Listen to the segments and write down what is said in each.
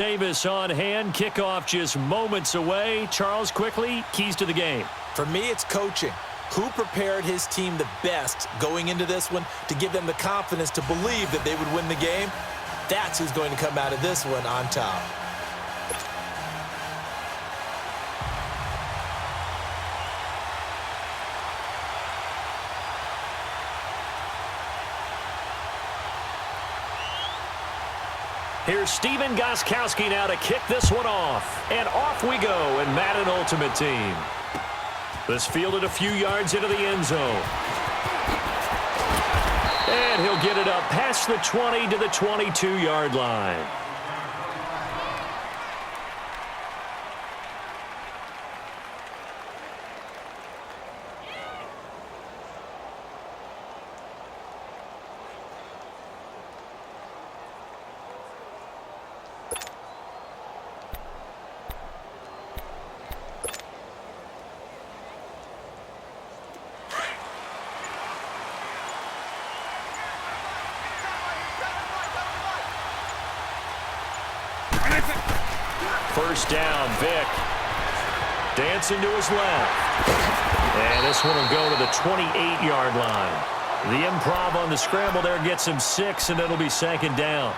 Davis on hand. Kickoff just moments away. Charles, quickly, keys to the game. For me, it's coaching. Who prepared his team the best going into this one to give them the confidence to believe that they would win the game? That's who's going to come out of this one on top. Here's Steven Gostkowski now to kick this one off. And off we go in Madden Ultimate Team. This fielded a few yards into the end zone. And he'll get it up past the 20 to the 22-yard line. First down, Vic. Dancing to his left. And this one will go to the 28-yard line. The improv on the scramble there gets him 6, and it'll be second down.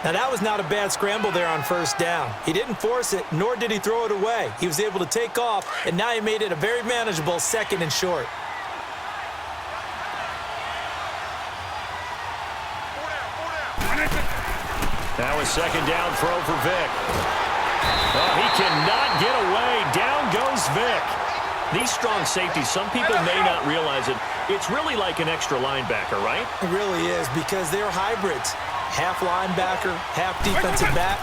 Now, that was not a bad scramble there on first down. He didn't force it, nor did he throw it away. He was able to take off, and now he made it a very manageable second and short. Now a second down throw for Vic. Oh, he cannot get away. Down goes Vic. These strong safeties, some people may not realize it. It's really like an extra linebacker, right? It really is, because they're hybrids. Half linebacker, half defensive back.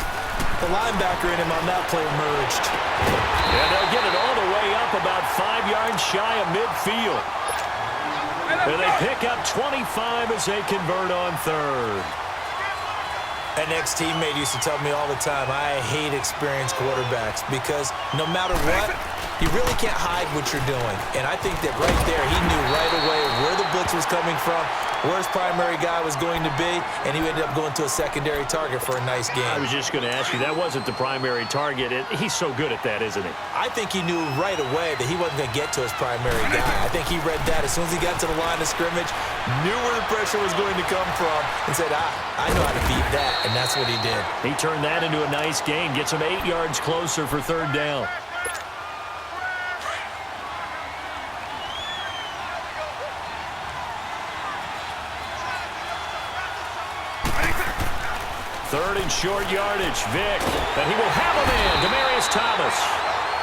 The linebacker in him on that play emerged. And they'll get it all the way up about 5 yards shy of midfield. And they pick up 25 as they convert on third. An ex-teammate used to tell me all the time, I hate experienced quarterbacks because no matter what, you really can't hide what you're doing. And I think that right there, he knew right away where the blitz was coming from, where his primary guy was going to be, and he ended up going to a secondary target for a nice game. I was just going to ask you, that wasn't the primary target. He's so good at that, isn't he? I think he knew right away that he wasn't going to get to his primary guy. I think he read that as soon as he got to the line of scrimmage, knew where the pressure was going to come from, and said, I know how to beat that, and that's what he did. He turned that into a nice gain, gets him 8 yards closer for third down. Third and short yardage, Vic. And he will have him in, Demaryius Thomas.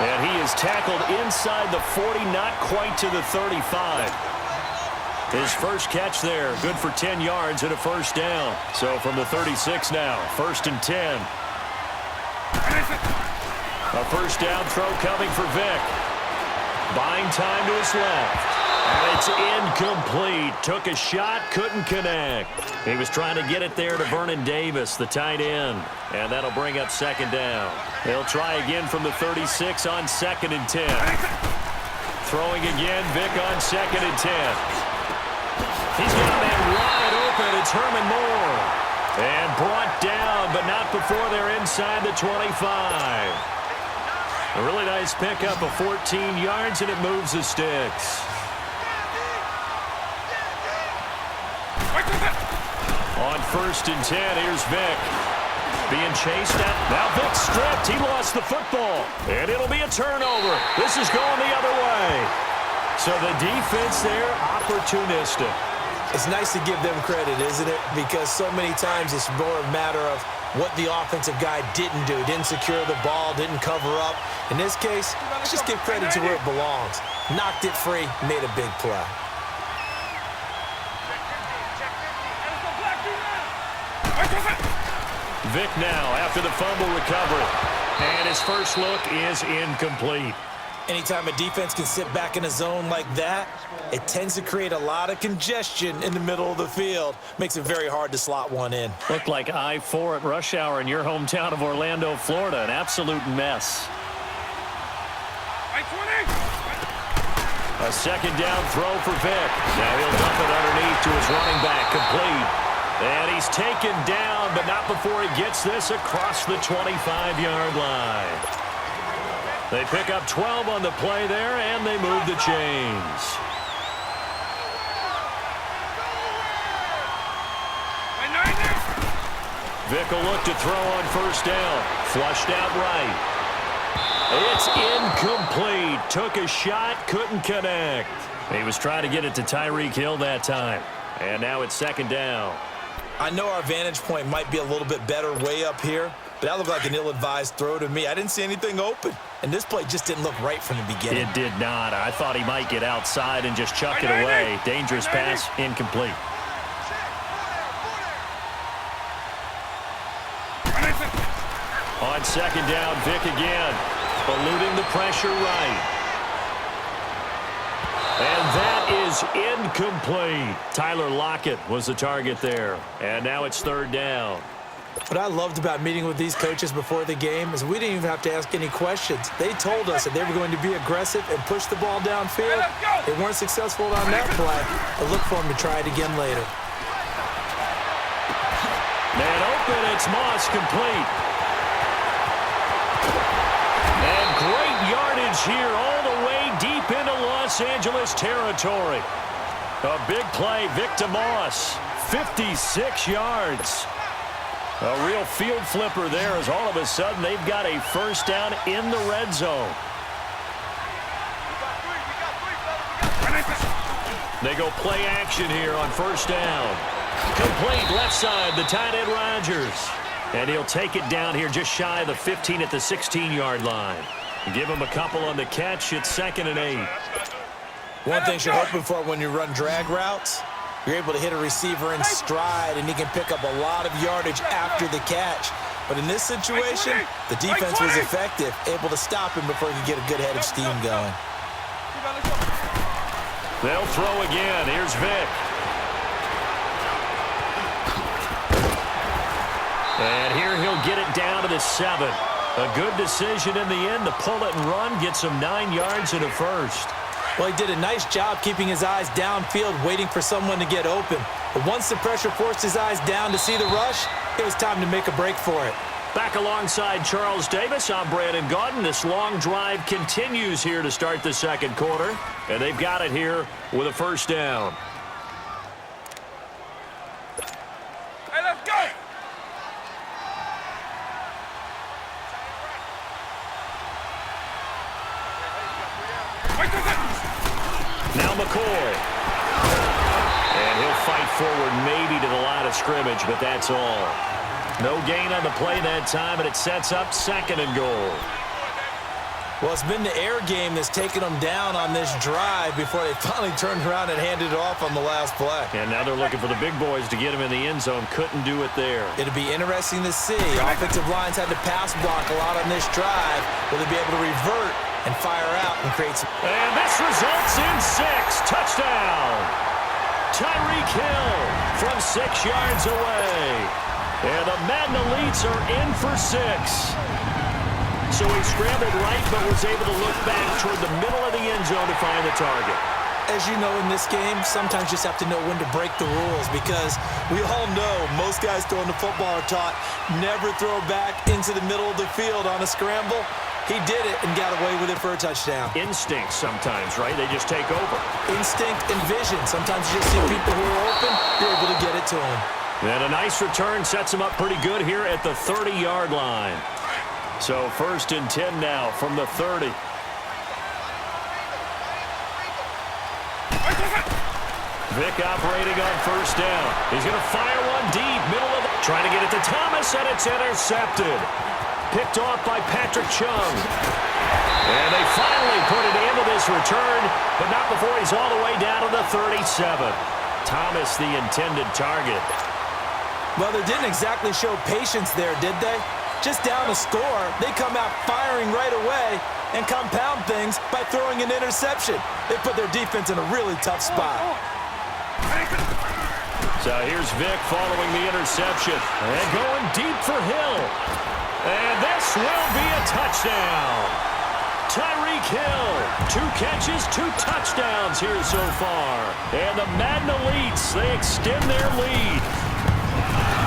And he is tackled inside the 40, not quite to the 35. His first catch there, good for 10 yards and a first down. So from the 36 now, first and 10. A first down throw coming for Vic. Buying time to his left. And it's incomplete. Took a shot, couldn't connect. He was trying to get it there to Vernon Davis, the tight end. And that'll bring up second down. They'll try again from the 36 on second and 10. Throwing again, Vic on second and 10. He's got a man wide open. It's Herman Moore. And brought down, but not before they're inside the 25. A really nice pickup of 14 yards, and it moves the sticks. On first and 10, here's Vic. Being chased at. Now Vic stripped. He lost the football. And it'll be a turnover. This is going the other way. So the defense there, opportunistic. It's nice to give them credit, isn't it? Because so many times it's more a matter of what the offensive guy didn't do. Didn't secure the ball, didn't cover up. In this case, let's just give credit to where it belongs. Knocked it free, made a big play. Vic now after the fumble recovery. And his first look is incomplete. Anytime a defense can sit back in a zone like that, it tends to create a lot of congestion in the middle of the field. Makes it very hard to slot one in. Looked like I-4 at rush hour in your hometown of Orlando, Florida. An absolute mess. A second down throw for Vic. Now he'll dump it underneath to his running back, complete. And he's taken down, but not before he gets this across the 25-yard line. They pick up 12 on the play there, and they move the chains. Vick will look to throw on first down. Flushed out right. It's incomplete. Took a shot, couldn't connect. He was trying to get it to Tyreek Hill that time. And now it's second down. I know our vantage point might be a little bit better way up here, but that looked like an ill-advised throw to me. I didn't see anything open, and this play just didn't look right from the beginning. It did not. I thought he might get outside and just chuck it away. Dangerous pass, incomplete. On second down, Vick again, eluding the pressure right. And that is incomplete. Tyler Lockett was the target there. And now it's third down. What I loved about meeting with these coaches before the game is we didn't even have to ask any questions. They told us that they were going to be aggressive and push the ball downfield. They weren't successful on that play. I look for them to try it again later. Man open, it's Moss, complete. And great yardage here all the way deep into Los Angeles territory. A big play, Victor Moss, 56 yards. A real field flipper there as all of a sudden they've got a first down in the red zone. They go play action here on first down. Complete left side, the tight end Rodgers. And he'll take it down here just shy of the 15 at the 16-yard line. Give him a couple on the catch. It's 2nd and 8. One thing you're hoping for when you run drag routes, you're able to hit a receiver in stride, and he can pick up a lot of yardage after the catch. But in this situation, the defense was effective, able to stop him before he could get a good head of steam going. They'll throw again. Here's Vick. And here he'll get it down to the 7. A good decision in the end to pull it and run, get some 9 yards and a first. Well, he did a nice job keeping his eyes downfield, waiting for someone to get open. But once the pressure forced his eyes down to see the rush, it was time to make a break for it. Back alongside Charles Davis, I'm Brandon Gaudin. This long drive continues here to start the second quarter. And they've got it here with a first down. Hey, let's go! Now McCoy. And he'll fight forward maybe to the line of scrimmage, but that's all. No gain on the play that time, and it sets up 2nd and goal. Well, it's been the air game that's taken them down on this drive before they finally turned around and handed it off on the last play. And now they're looking for the big boys to get him in the end zone. Couldn't do it there. It'll be interesting to see. Offensive lines had to pass block a lot on this drive. Will they be able to revert and fire out and create some... And this results in 6. Touchdown. Tyreek Hill from 6 yards away. And the Madden Elites are in for 6. So he scrambled right, but was able to look back toward the middle of the end zone to find the target. As you know, in this game, sometimes you just have to know when to break the rules, because we all know most guys throwing the football are taught never throw back into the middle of the field on a scramble. He did it and got away with it for a touchdown. Instinct sometimes, right? They just take over. Instinct and vision. Sometimes you just see people who are open, you're able to get it to them. And a nice return sets him up pretty good here at the 30-yard line. So 1st and 10 now from the 30. Vick operating on first down. He's going to fire one deep, middle of the... Trying to get it to Thomas, and it's intercepted. Picked off by Patrick Chung. And they finally put it into this return, but not before he's all the way down to the 37. Thomas, the intended target. Well, they didn't exactly show patience there, did they? Just down a score, they come out firing right away and compound things by throwing an interception. They put their defense in a really tough spot. So here's Vick following the interception and going deep for Hill. And this will be a touchdown. Tyreek Hill, 2 catches, 2 touchdowns here so far. And the Madden Elites, they extend their lead.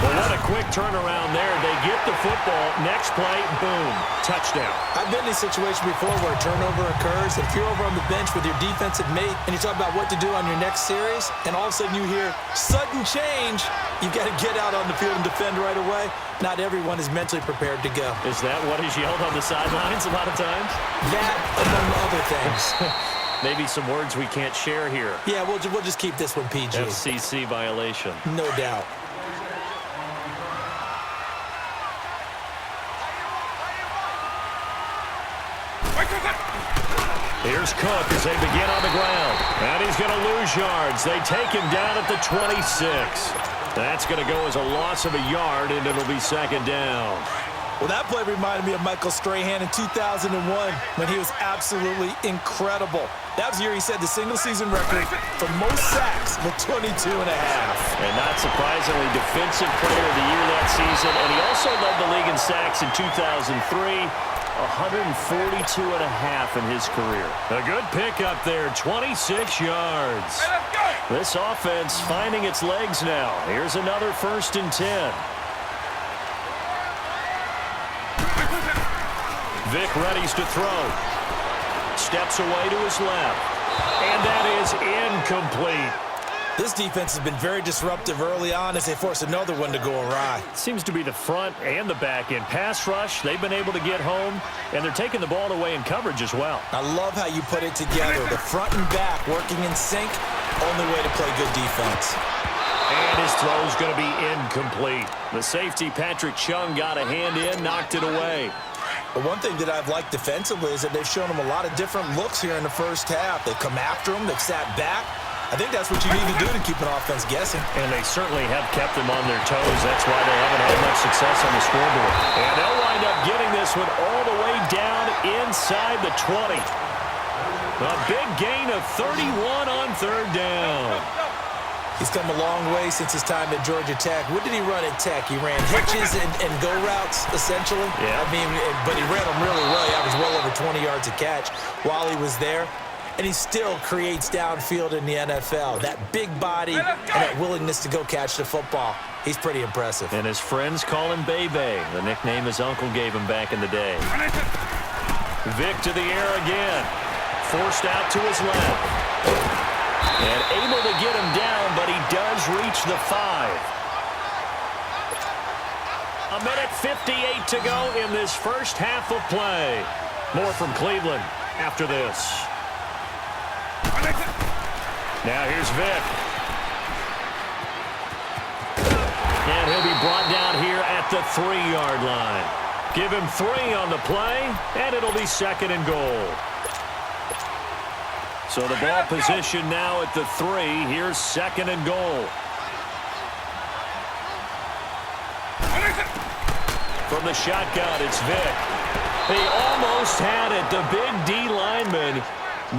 Well, what a quick turnaround there. They get the football. Next play, boom, touchdown. I've been in a situation before where a turnover occurs, and if you're over on the bench with your defensive mate and you talk about what to do on your next series, and all of a sudden you hear sudden change, you've got to get out on the field and defend right away. Not everyone is mentally prepared to go. Is that what is yelled on the sidelines a lot of times? That, among other things. Maybe some words we can't share here. Yeah, we'll just keep this one PG. FCC violation. No doubt. Here's Cook as they begin on the ground. And he's going to lose yards. They take him down at the 26. That's going to go as a loss of a yard, and it'll be second down. Well, that play reminded me of Michael Strahan in 2001 when he was absolutely incredible. That was the year he set the single-season record for most sacks with 22 and a half. And not surprisingly, Defensive Player of the Year that season. And he also led the league in sacks in 2003. 142 and a half in his career. A good pickup there, 26 yards. This offense finding its legs now. Here's another 1st and 10. Vic readies to throw. Steps away to his left. And that is incomplete. This defense has been very disruptive early on as they force another one to go awry. Seems to be the front and the back end. Pass rush, they've been able to get home, and they're taking the ball away in coverage as well. I love how you put it together. The front and back working in sync, only way to play good defense. And his throw's going to be incomplete. The safety, Patrick Chung, got a hand in, knocked it away. But one thing that I've liked defensively is that they've shown them a lot of different looks here in the first half. They've come after them, they've sat back. I think that's what you need to do to keep an offense guessing. And they certainly have kept them on their toes. That's why they haven't had much success on the scoreboard. And they'll wind up getting this one all the way down inside the 20. A big gain of 31 on 3rd down. He's come a long way since his time at Georgia Tech. What did he run at Tech? He ran hitches and go routes, essentially. Yeah. I mean, but he ran them really well. He averaged well over 20 yards a catch while he was there. And he still creates downfield in the NFL. That big body and that willingness to go catch the football. He's pretty impressive. And his friends call him Bebe, the nickname his uncle gave him back in the day. Vic to the air again. Forced out to his left. And able to get him down, but he does reach the 5. 1:58 to go in this first half of play. More from Cleveland after this. Now here's Vic. And he'll be brought down here at the 3-yard line. Give him 3 on the play, and it'll be 2nd and goal. So the ball position now at the 3. Here's 2nd and goal. From the shotgun, it's Vic. He almost had it. The big D lineman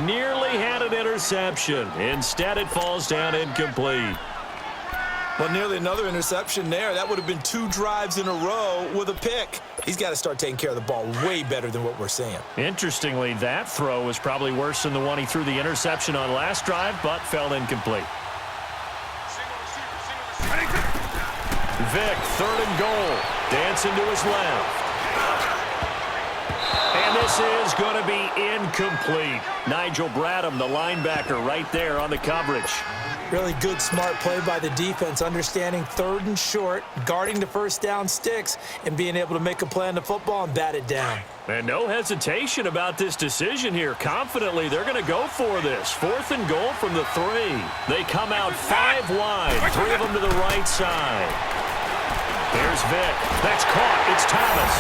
nearly had an interception. Instead, it falls down incomplete. Well, nearly another interception there. That would have been 2 drives in a row with a pick. He's got to start taking care of the ball way better than what we're seeing. Interestingly, that throw was probably worse than the one he threw the interception on last drive, but fell incomplete. Vic, 3rd and goal. Dancing to his left. And this is going to be incomplete. Nigel Bradham, the linebacker, right there on the coverage. Really good, smart play by the defense, understanding 3rd and short, guarding the first down sticks, and being able to make a play on the football and bat it down. And no hesitation about this decision here. Confidently, they're going to go for this. 4th and goal from the 3. They come out 5 wide, 3 of them to the right side. Here's Vic. That's caught. It's Thomas.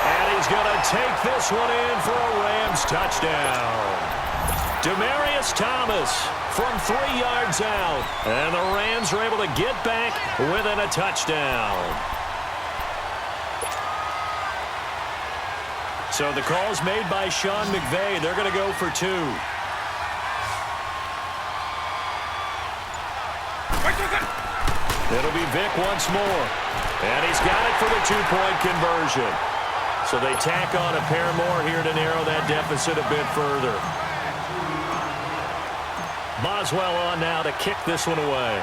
And he's going to take this one in for a Rams touchdown. Demaryius Thomas from 3 yards out. And the Rams are able to get back within a touchdown. So the call's made by Sean McVay. They're going to go for 2. It'll be Vic once more. And he's got it for the 2-point conversion. So they tack on a pair more here to narrow that deficit a bit further. Boswell on now to kick this one away.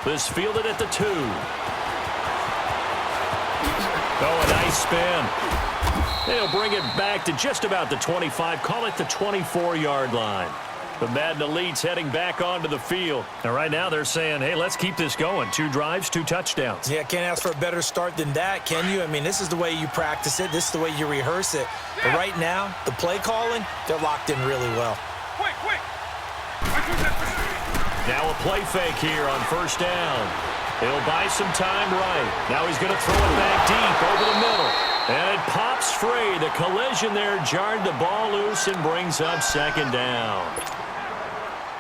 This fielded at the 2. Oh, a nice spin. They'll bring it back to just about the 25. Call it the 24-yard line. The Madden Elite's heading back onto the field. And right now they're saying, hey, let's keep this going. 2 drives, 2 touchdowns. Yeah, can't ask for a better start than that, can you? I mean, this is the way you practice it. This is the way you rehearse it. But right now, the play calling, they're locked in really well. Quick, quick. Now a play fake here on first down. He'll buy some time right. Now he's going to throw it back deep over the middle. And it pops free. The collision there jarred the ball loose and brings up second down.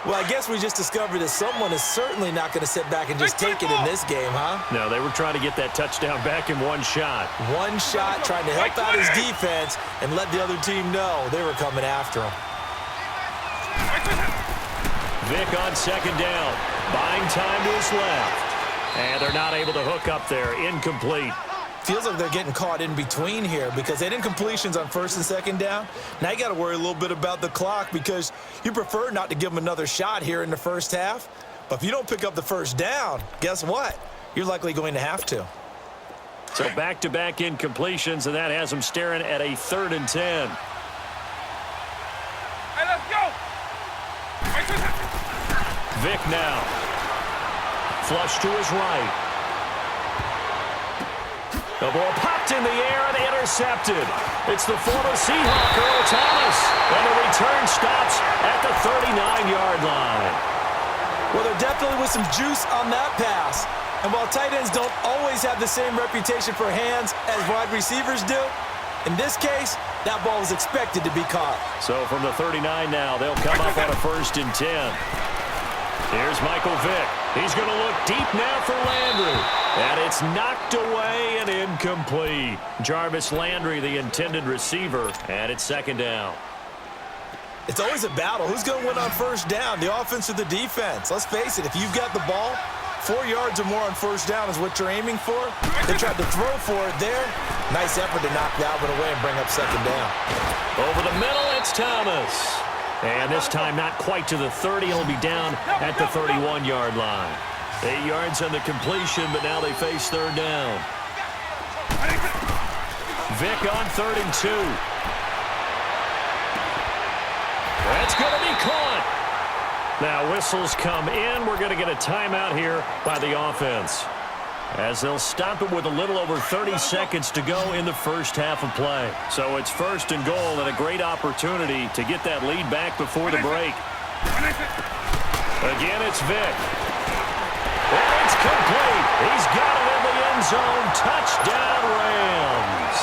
Well, I guess we just discovered that someone is certainly not going to sit back and just take it in this game, huh? No, they were trying to get that touchdown back in one shot. One shot, trying to help out his defense and let the other team know they were coming after him. Vic on second down, buying time to his left. And they're not able to hook up there. Incomplete. Feels like they're getting caught in between here because they didn't completions on first and second down. Now you got to worry a little bit about the clock because you prefer not to give them another shot here in the first half. But if you don't pick up the first down, guess what? You're likely going to have to. So back-to-back incompletions, and that has them staring at a 3rd and 10. Hey, let's go. Vic now. Flush to his right. The ball popped in the air and intercepted. It's the former Seahawk, Earl Thomas. And the return stops at the 39-yard line. Well, there definitely was some juice on that pass. And while tight ends don't always have the same reputation for hands as wide receivers do, in this case, that ball was expected to be caught. So from the 39 now, they'll come up on a 1st and 10. Here's Michael Vick. He's going to look deep now for Landry. And it's knocked away and incomplete. Jarvis Landry, the intended receiver, and it's 2nd down. It's always a battle. Who's going to win on first down, the offense or the defense? Let's face it, if you've got the ball, 4 yards or more on first down is what you're aiming for. They tried to throw for it there. Nice effort to knock that one away and bring up 2nd down. Over the middle, it's Thomas. And this time not quite to the 30. He'll be down at the 31-yard line. 8 yards on the completion, but now they face 3rd down. Vic on 3rd and 2. That's going to be caught. Now whistles come in. We're going to get a timeout here by the offense, as they'll stop it with a little over 30 seconds to go in the first half of play. So it's 1st and goal and a great opportunity to get that lead back before the break. Again, it's Vic. And it's complete. He's got it in the end zone. Touchdown, Rams.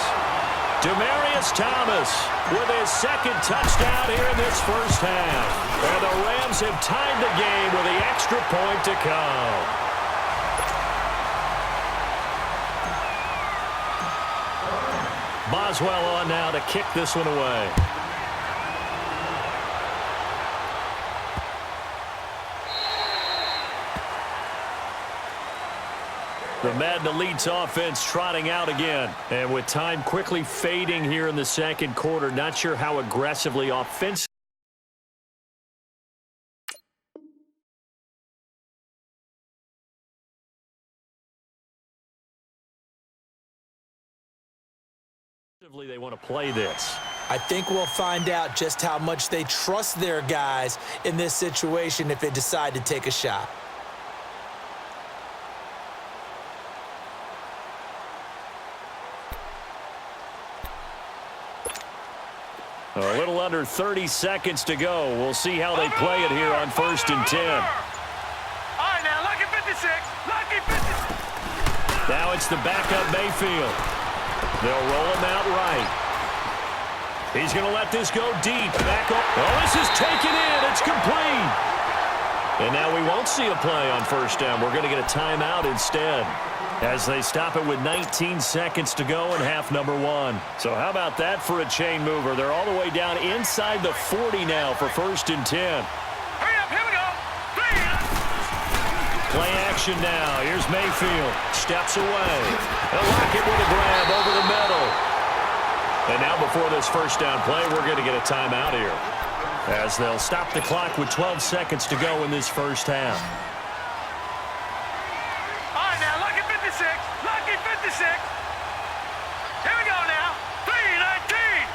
Demaryius Thomas with his 2nd touchdown here in this first half. And the Rams have tied the game with the extra point to come. Boswell on now to kick this one away. The Madden Elite's offense trotting out again. And with time quickly fading here in the 2nd quarter, not sure how aggressively offensively they want to play this. I think we'll find out just how much they trust their guys in this situation if they decide to take a shot. A little under 30 seconds to go. We'll see how they play it here on 1st and 10. All right, now, lucky 56. Lucky 56. Now it's the backup Mayfield. They'll roll him out right. He's going to let this go deep. Back up. Oh, this is taken in. It's complete. And now we won't see a play on 1st down. We're going to get a timeout instead, as they stop it with 19 seconds to go in half number 1. So how about that for a chain mover? They're all the way down inside the 40 now for 1st and 10. Hurry up, here we go. Play action now. Here's Mayfield. Steps away. They'll lock it with a grab over the middle. And now before this 1st down play, we're going to get a timeout here, as they'll stop the clock with 12 seconds to go in this first half. 56. Here we go now. 319.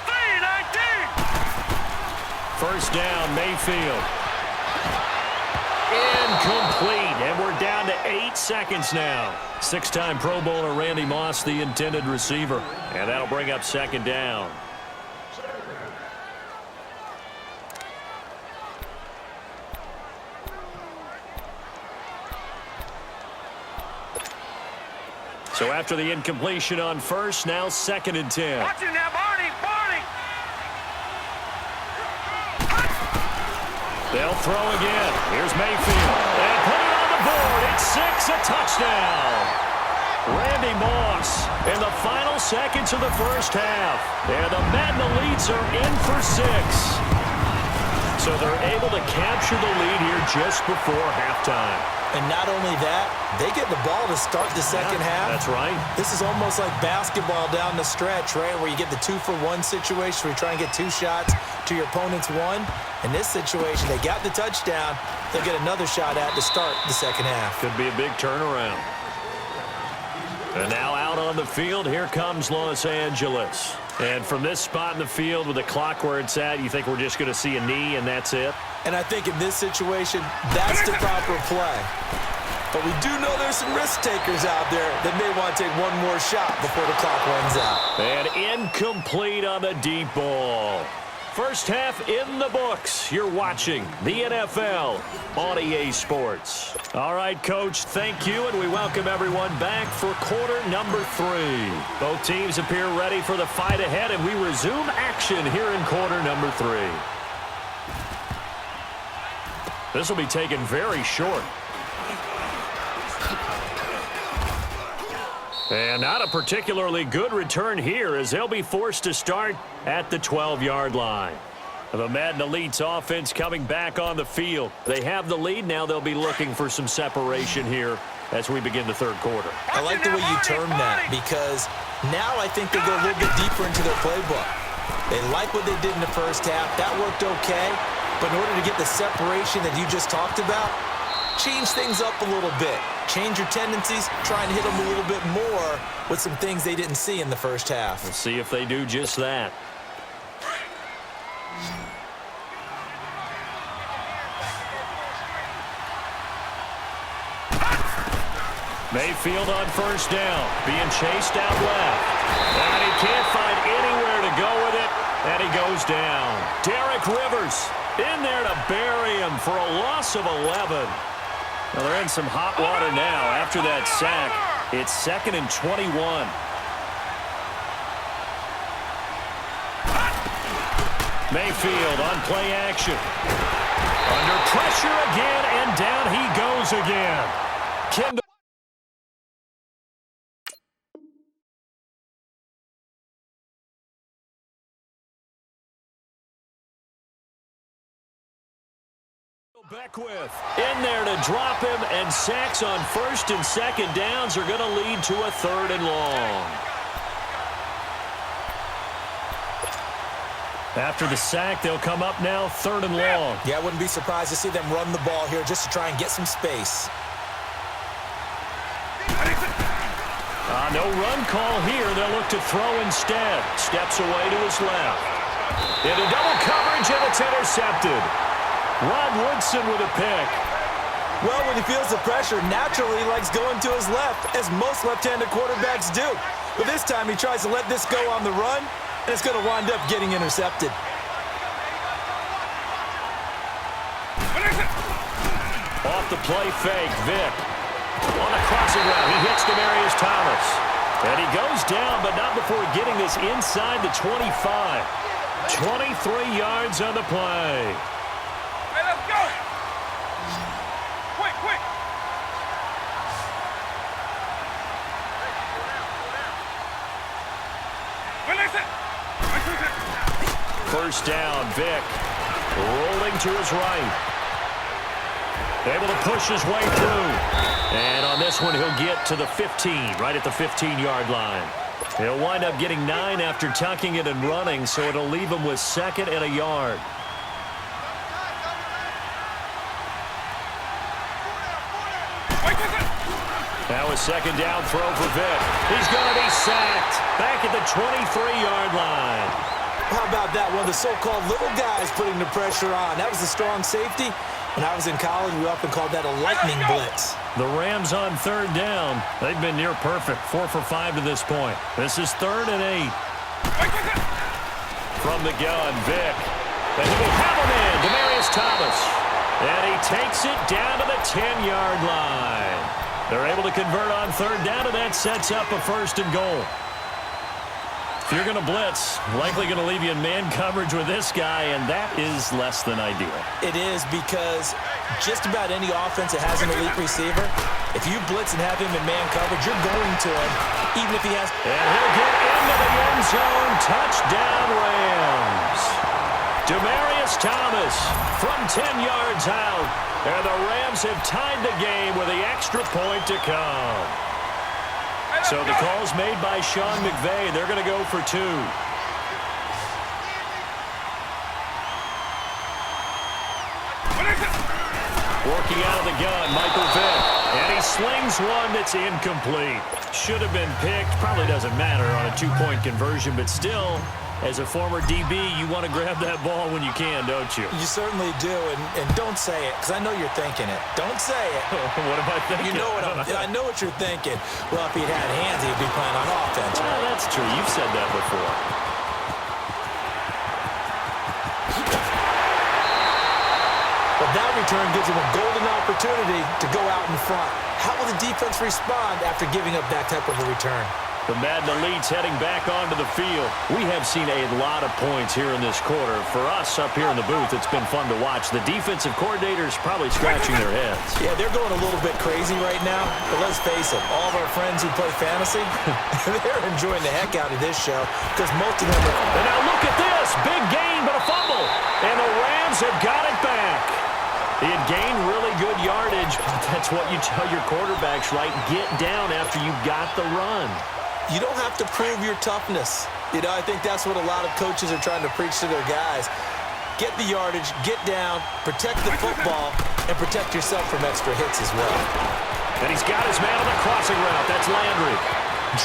319. First down, Mayfield. Incomplete, and we're down to 8 seconds now. Six-time Pro Bowler Randy Moss, the intended receiver. And that'll bring up second down. So after the incompletion on first, now 2nd and 10. Watch him now, Barney. Barney. They'll throw again. Here's Mayfield. And put it on the board. It's 6, a touchdown. Randy Moss in the final seconds of the first half. And the Madden Elites are in for 6. So they're able to capture the lead here just before halftime. And not only that, they get the ball to start the second half. That's right. This is almost like basketball down the stretch, right, where you get the 2-for-1 situation where you try and get 2 shots to your opponent's 1. In this situation, they got the touchdown. They'll get another shot at to start the second half. Could be a big turnaround. And now out on the field, here comes Los Angeles. And from this spot in the field with the clock where it's at, you think we're just going to see a knee and that's it? And I think in this situation, that's the proper play. But we do know there's some risk takers out there that may want to take one more shot before the clock runs out. And incomplete on the deep ball. First half in the books. You're watching the NFL on EA Sports. All right, Coach, thank you, and we welcome everyone back for quarter number 3. Both teams appear ready for the fight ahead, and we resume action here in quarter number 3. This will be taken very short. And not a particularly good return here as they'll be forced to start at the 12-yard line. The Madden Elites offense coming back on the field. They have the lead. Now they'll be looking for some separation here as we begin the third quarter. I like the way you term that because now I think they go a little bit deeper into their playbook. They like what they did in the first half. That worked okay. But in order to get the separation that you just talked about, change things up a little bit. Change your tendencies, try and hit them a little bit more with some things they didn't see in the first half. We'll see if they do just that. Mayfield on first down, being chased out left. And he can't find anywhere to go with it, and he goes down. Derek Rivers in there to bury him for a loss of 11. Well, they're in some hot water now after that sack. It's 2nd and 21. Mayfield on play action. Under pressure again, and down he goes again. Kendall. Beckwith in there to drop him, and sacks on first and second downs are going to lead to a 3rd and long. After the sack, they'll come up now 3rd and long. Yeah, I wouldn't be surprised to see them run the ball here just to try and get some space. No run call here. They'll look to throw instead. Steps away to his left. Into double coverage, and it's intercepted. Rod Woodson with a pick. Well, when he feels the pressure, naturally he likes going to his left, as most left-handed quarterbacks do. But this time he tries to let this go on the run, and it's going to wind up getting intercepted. Off the play fake, Vick. On the crossing route, he hits Demaryius Thomas. And he goes down, but not before getting this inside the 25. 23 yards on the play. Hey, let's go. Quick, quick. Release it. First down, Vick. Rolling to his right. Able to push his way through. And on this one, he'll get to the 15, right at the 15-yard line. He'll wind up getting 9 after tucking it and running, so it'll leave him with 2nd and a yard. That was second down throw for Vic. He's going to be sacked back at the 23-yard line. How about that? One of the so-called little guys putting the pressure on. That was a strong safety. When I was in college, we often called that a lightning blitz. The Rams on third down. They've been near perfect. 4 for 5 to this point. This is 3rd and 8. From the gun, Vic. And he will have him in. Demaryius Thomas. And he takes it down to the 10-yard line. They're able to convert on third down, and that sets up a 1st and goal. If you're going to blitz, likely going to leave you in man coverage with this guy, and that is less than ideal. It is, because just about any offense that has an elite receiver, if you blitz and have him in man coverage, you're going to him, even if he has... And he'll get into the end zone. Touchdown, Rams. Demaryius Thomas from 10 yards out. And the Rams have tied the game with the extra point to come. So the call's made by Sean McVay. They're going to go for 2. Working out of the gun, Michael Vick. And he slings one that's incomplete. Should have been picked. Probably doesn't matter on a 2-point conversion, but still, as a former DB, you want to grab that ball when you can, don't you? You certainly do, and don't say it, because I know you're thinking it. Don't say it. What am I thinking? You know what I know what you're thinking. Well, if he'd had hands, he'd be playing on offense. Well, right? that's true. You've said that before. But that return gives him a golden opportunity to go out in front. How will the defense respond after giving up that type of a return? The Madden Elites heading back onto the field. We have seen a lot of points here in this quarter. For us up here in the booth, it's been fun to watch. The defensive coordinators probably scratching their heads. Yeah, they're going a little bit crazy right now. But let's face it, all of our friends who play fantasy, they're enjoying the heck out of this show because most of them are... And now look at this. Big gain, but a fumble. And the Rams have got it back. He had gained really good yardage, but that's what you tell your quarterbacks, right? Get down after you got the run. You don't have to prove your toughness. You know, I think that's what a lot of coaches are trying to preach to their guys. Get the yardage, get down, protect the football, and protect yourself from extra hits as well. And he's got his man on the crossing route. That's Landry.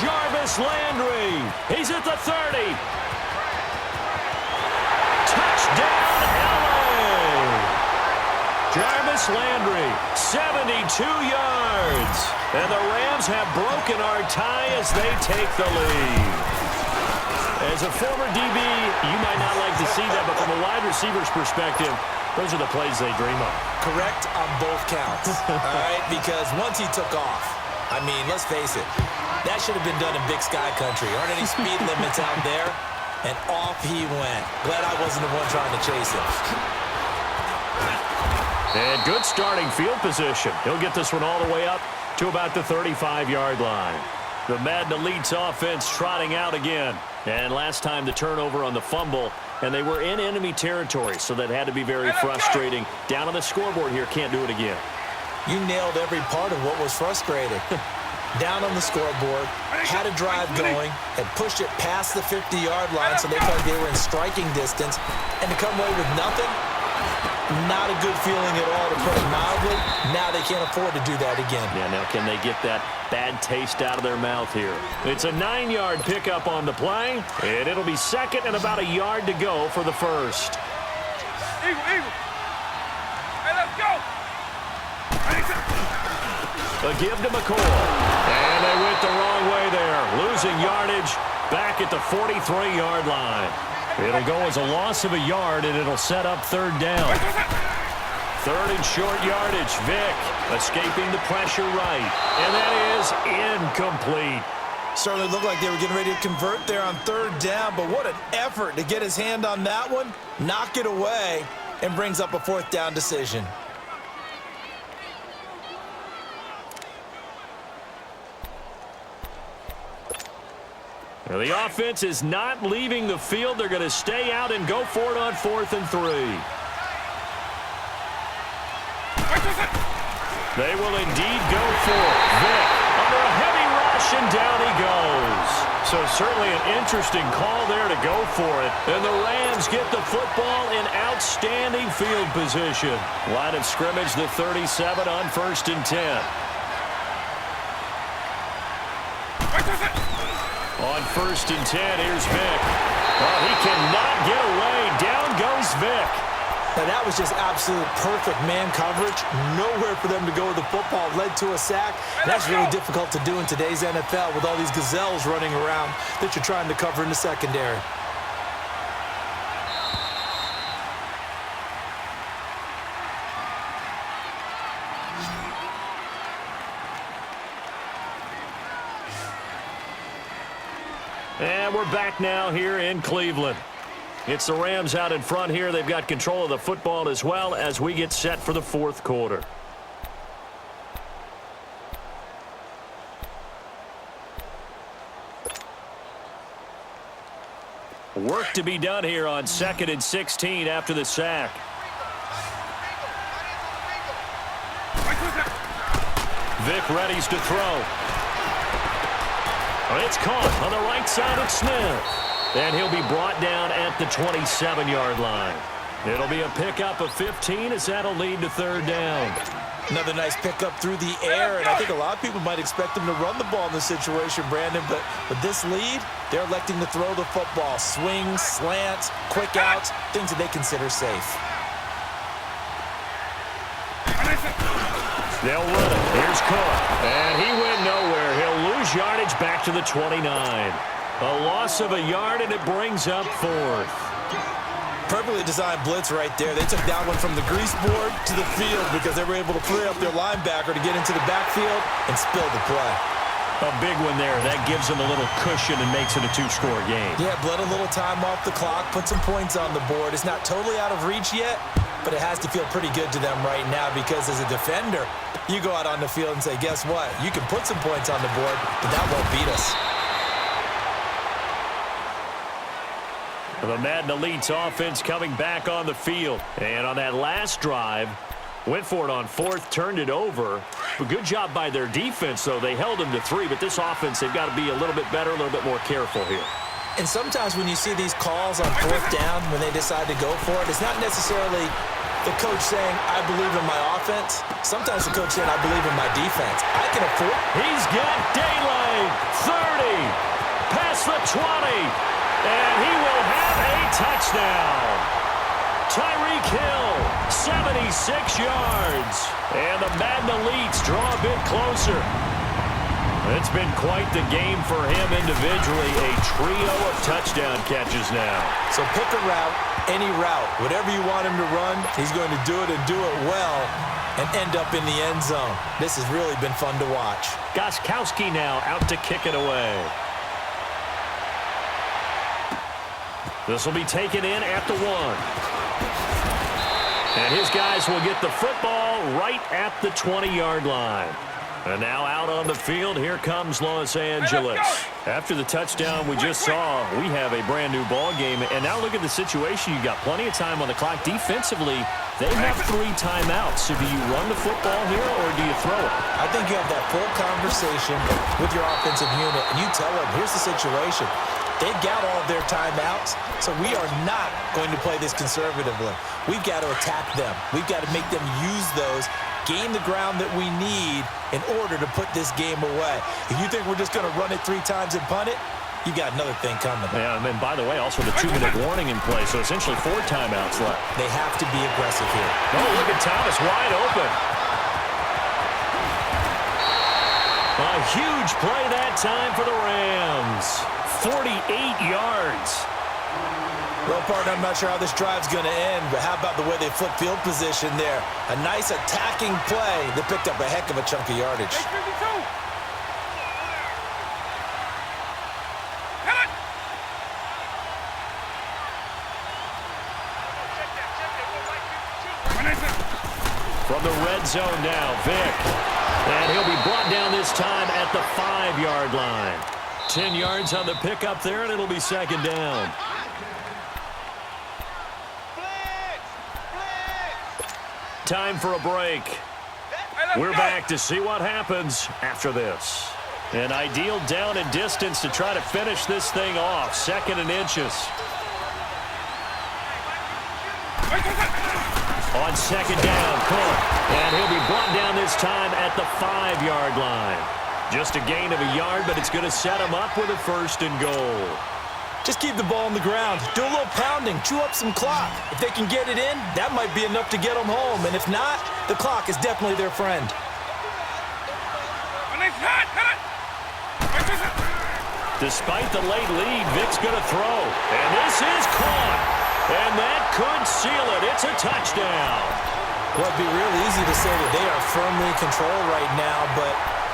Jarvis Landry. He's at the 30. Touchdown, LA. Jarvis Landry, 72 yards. And the Rams have broken our tie as they take the lead. As a former DB, you might not like to see that, but from a wide receiver's perspective, those are the plays they dream of. Correct on both counts, all right? Because once he took off, I mean, let's face it, that should have been done in Big Sky Country. Aren't any speed limits out there? And off he went. Glad I wasn't the one trying to chase him. And good starting field position. He'll get this one all the way up to about the 35-yard line. The Madden Elites offense trotting out again. And last time the turnover on the fumble, and they were in enemy territory, so that had to be very frustrating. Down on the scoreboard here, can't do it again. You nailed every part of what was frustrating. Down on the scoreboard, had a drive going, had pushed it past the 50-yard line so they felt they were in striking distance, and to come away with nothing, not a good feeling at all, to put it mildly. Now they can't afford to do that again. Yeah, now can they get that bad taste out of their mouth here? It's a 9-yard pickup on the play, and it'll be second and about a yard to go for the first. Eagle, eagle. Hey, let's go. A give to McCoy. And they went the wrong way there. Losing yardage back at the 43-yard line. It'll go as a loss of a yard, and it'll set up third down. Third and short yardage. Vick escaping the pressure right. And that is incomplete. Certainly looked like they were getting ready to convert there on third down, but what an effort to get his hand on that one, knock it away, and brings up a fourth down decision. Now the offense is not leaving the field. They're going to stay out and go for it on 4th and 3. They will indeed go for it. Vick under a heavy rush, and down he goes. So certainly an interesting call there to go for it. And the Rams get the football in outstanding field position. Line of scrimmage, the 37 on 1st and 10. On 1st and 10, here's Vic. Oh, he cannot get away. Down goes Vic. Now, that was just absolute perfect man coverage. Nowhere for them to go with the football. Led to a sack. And that's really difficult to do in today's NFL with all these gazelles running around that you're trying to cover in the secondary. And we're back now here in Cleveland. It's the Rams out in front here. They've got control of the football as well as we get set for the 4th quarter. Work to be done here on 2nd and 16 after the sack. Vic readies to throw. It's caught on the right side of Smith. And he'll be brought down at the 27-yard line. It'll be a pickup of 15 as that'll lead to 3rd down. Another nice pickup through the air, and I think a lot of people might expect him to run the ball in this situation, Brandon, but with this lead, they're electing to throw the football. Swings, slants, quick outs, things that they consider safe. They'll run it. Here's Cook. And he went nowhere. He'll lose yardage back to the 29. A loss of a yard, and it brings up 4th. Perfectly designed blitz right there. They took that one from the grease board to the field because they were able to free up their linebacker to get into the backfield and spill the play. A big one there. That gives them a little cushion and makes it a 2-score game. Yeah, bled a little time off the clock, put some points on the board. It's not totally out of reach yet, but it has to feel pretty good to them right now because as a defender, you go out on the field and say, guess what? You can put some points on the board, but that won't beat us. The Madden Elite's offense coming back on the field. And on that last drive, went for it on 4th, turned it over. A good job by their defense, though. They held them to 3, but this offense, they've got to be a little bit better, a little bit more careful here. And sometimes when you see these calls on 4th down, when they decide to go for it, it's not necessarily the coach saying, I believe in my offense. Sometimes the coach saying, I believe in my defense. I can afford. He's got daylight. 30. Past the 20. And he will have a touchdown. Tyreek Hill, 76 yards. And the Madden Elites draw a bit closer. It's been quite the game for him individually. A trio of touchdown catches now. So pick a route, any route. Whatever you want him to run, he's going to do it and do it well and end up in the end zone. This has really been fun to watch. Gostkowski now out to kick it away. This will be taken in at the 1. And his guys will get the football right at the 20-yard line. And now out on the field, here comes Los Angeles. After the touchdown we just saw, we have a brand-new ball game. And now look at the situation. You've got plenty of time on the clock. Defensively, they have 3 timeouts. So do you run the football here or do you throw it? I think you have that full conversation with your offensive unit, and you tell them, here's the situation. They've got all of their timeouts, so we are not going to play this conservatively. We've got to attack them. We've got to make them use those, gain the ground that we need in order to put this game away. If you think we're just going to run it 3 times and punt it, you got another thing coming. Yeah, and then, by the way, also the 2-minute warning in play, so essentially 4 timeouts left. They have to be aggressive here. Oh, look at Thomas wide open. A huge play that time for the Rams. 48 yards. Well, partner, I'm not sure how this drive's going to end, but how about the way they flip field position there? A nice attacking play that picked up a heck of a chunk of yardage. From the red zone now, Vic. And he'll be brought down this time at the 5-yard line. 10 yards on the pickup there, and it'll be 2nd down. Time for a break. We're back to see what happens after this. An ideal down and distance to try to finish this thing off. 2nd and inches. On 2nd down, Cook. And he'll be brought down this time at the 5-yard line. Just a gain of a yard, but it's going to set them up with a 1st and goal. Just keep the ball on the ground. Do a little pounding. Chew up some clock. If they can get it in, that might be enough to get them home. And if not, the clock is definitely their friend. Despite the late lead, Vic's going to throw. And this is caught. And that could seal it. It's a touchdown. Well, it'd be real easy to say that they are firmly in control right now, but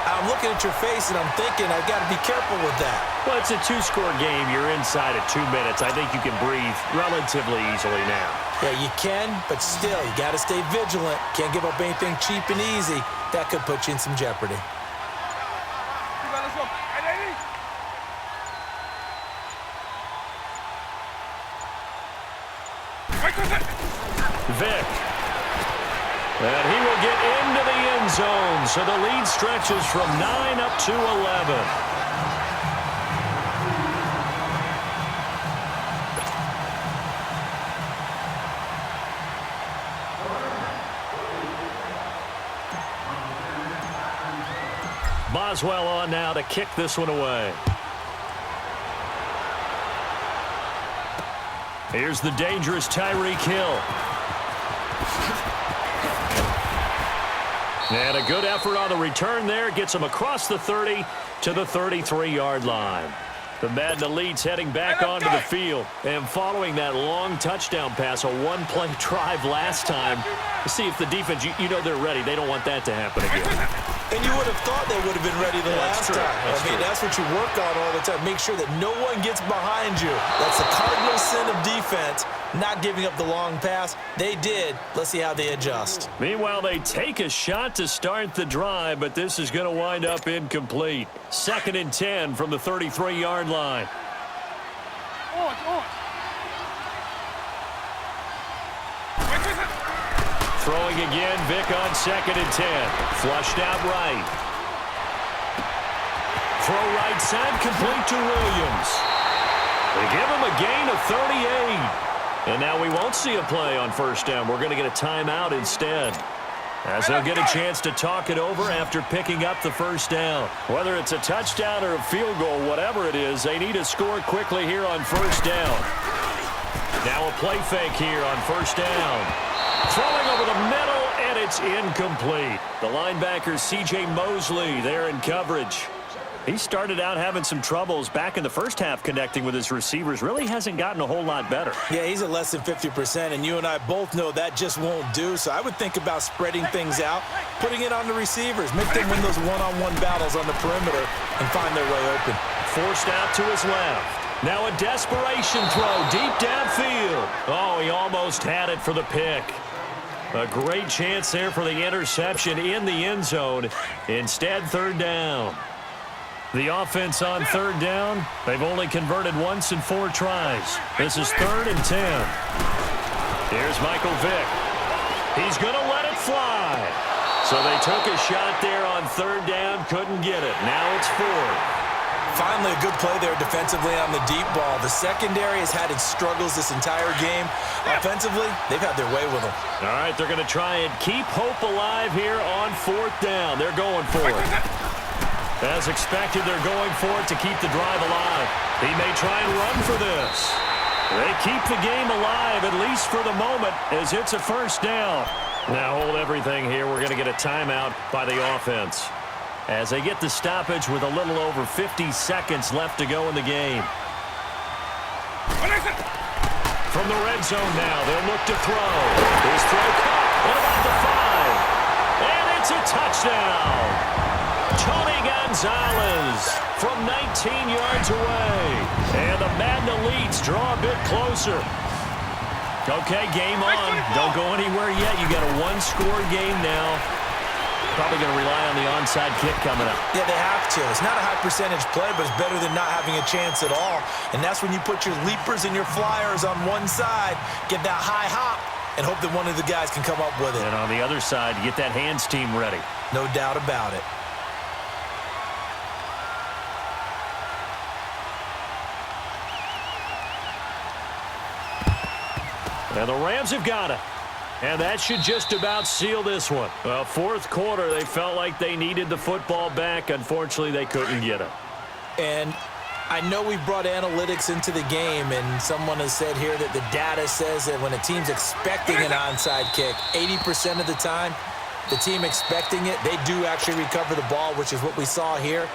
I'm looking at your face and I'm thinking I've got to be careful with that. Well, it's a 2-score game. You're inside of 2 minutes. I think you can breathe relatively easily now. Yeah, you can, but still, you got to stay vigilant. Can't give up anything cheap and easy. That could put you in some jeopardy. Vic. And he will get into the end zone, so the lead stretches from 9 up to 11. Boswell on now to kick this one away. Here's the dangerous Tyreek Hill. And a good effort on the return there. Gets him across the 30 to the 33-yard line. The Madden Elite's heading back onto the field. And following that long touchdown pass, a one-play drive last time, to see if the defense, you know they're ready. They don't want that to happen again. And you would have thought they would have been ready the last time. That's what you work on all the time. Make sure that no one gets behind you. That's the cardinal sin of defense, not giving up the long pass. They did. Let's see how they adjust. Meanwhile, they take a shot to start the drive, but this is going to wind up incomplete. 2nd and 10 from the 33-yard line. Throwing again, Vic on 2nd and 10. Flushed out right. Throw right side, complete to Williams. They give him a gain of 38. And now we won't see a play on 1st down. We're going to get a timeout instead, as they'll get a chance to talk it over after picking up the 1st down. Whether it's a touchdown or a field goal, whatever it is, they need to score quickly here on 1st down. Now a play fake here on 1st down. Throwing over the middle, and it's incomplete. The linebacker, C.J. Mosley, there in coverage. He started out having some troubles back in the first half connecting with his receivers. Really hasn't gotten a whole lot better. Yeah, he's at less than 50%, and you and I both know that just won't do. So I would think about spreading things out, putting it on the receivers, make them win those one-on-one battles on the perimeter, and find their way open. Forced out to his left. Now a desperation throw deep downfield. Oh, he almost had it for the pick. A great chance there for the interception in the end zone. Instead, 3rd down. The offense on 3rd down, they've only converted once in 4 tries. This is 3rd and 10. Here's Michael Vick. He's going to let it fly. So they took a shot there on 3rd down, couldn't get it. Now it's 4th. Finally, a good play there defensively on the deep ball. The secondary has had its struggles this entire game. Offensively, they've had their way with them. All right, they're going to try and keep hope alive here on 4th down. They're going for it. As expected, they're going for it to keep the drive alive. He may try and run for this. They keep the game alive, at least for the moment, as it's a 1st down. Now hold everything here. We're going to get a timeout by the offense, as they get the stoppage with a little over 50 seconds left to go in the game. From the red zone now, they'll look to throw. His throw caught at about the 5. And it's a touchdown. Tony Gonzalez from 19 yards away. And the Madden Elites draw a bit closer. Okay, game on. Don't go anywhere yet. You got a 1-score game now. Probably going to rely on the onside kick coming up. Yeah, they have to. It's not a high percentage play, but it's better than not having a chance at all. And that's when you put your leapers and your flyers on one side, get that high hop, and hope that one of the guys can come up with it. And on the other side, you get that hands team ready. No doubt about it. And the Rams have got it. And that should just about seal this one. Well, fourth quarter, they felt like they needed the football back. Unfortunately, they couldn't get it. And I know we brought analytics into the game, and someone has said here that the data says that when a team's expecting an onside kick, 80% of the time, the team expecting it, they do actually recover the ball, which is what we saw here.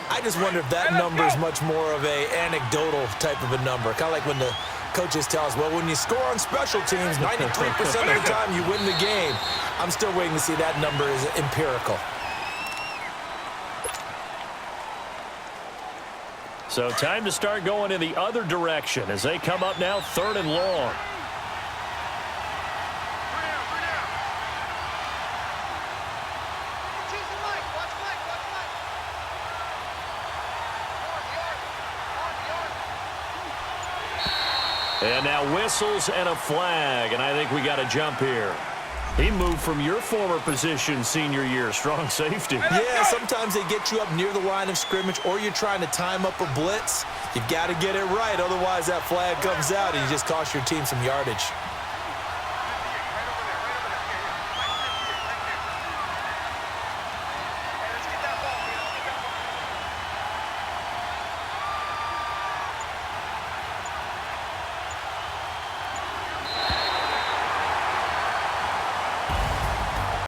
I just wonder if that number is much more of an anecdotal type of a number, kind of like when the coaches tell us, well, when you score on special teams, 93% of the time you win the game. I'm still waiting to see that number is empirical. So time to start going in the other direction as they come up now 3rd and long. And now whistles and a flag, and I think we got a jump here. He moved from your former position senior year, strong safety. Yeah, sometimes they get you up near the line of scrimmage, or you're trying to time up a blitz. You've got to get it right, otherwise that flag comes out and you just cost your team some yardage.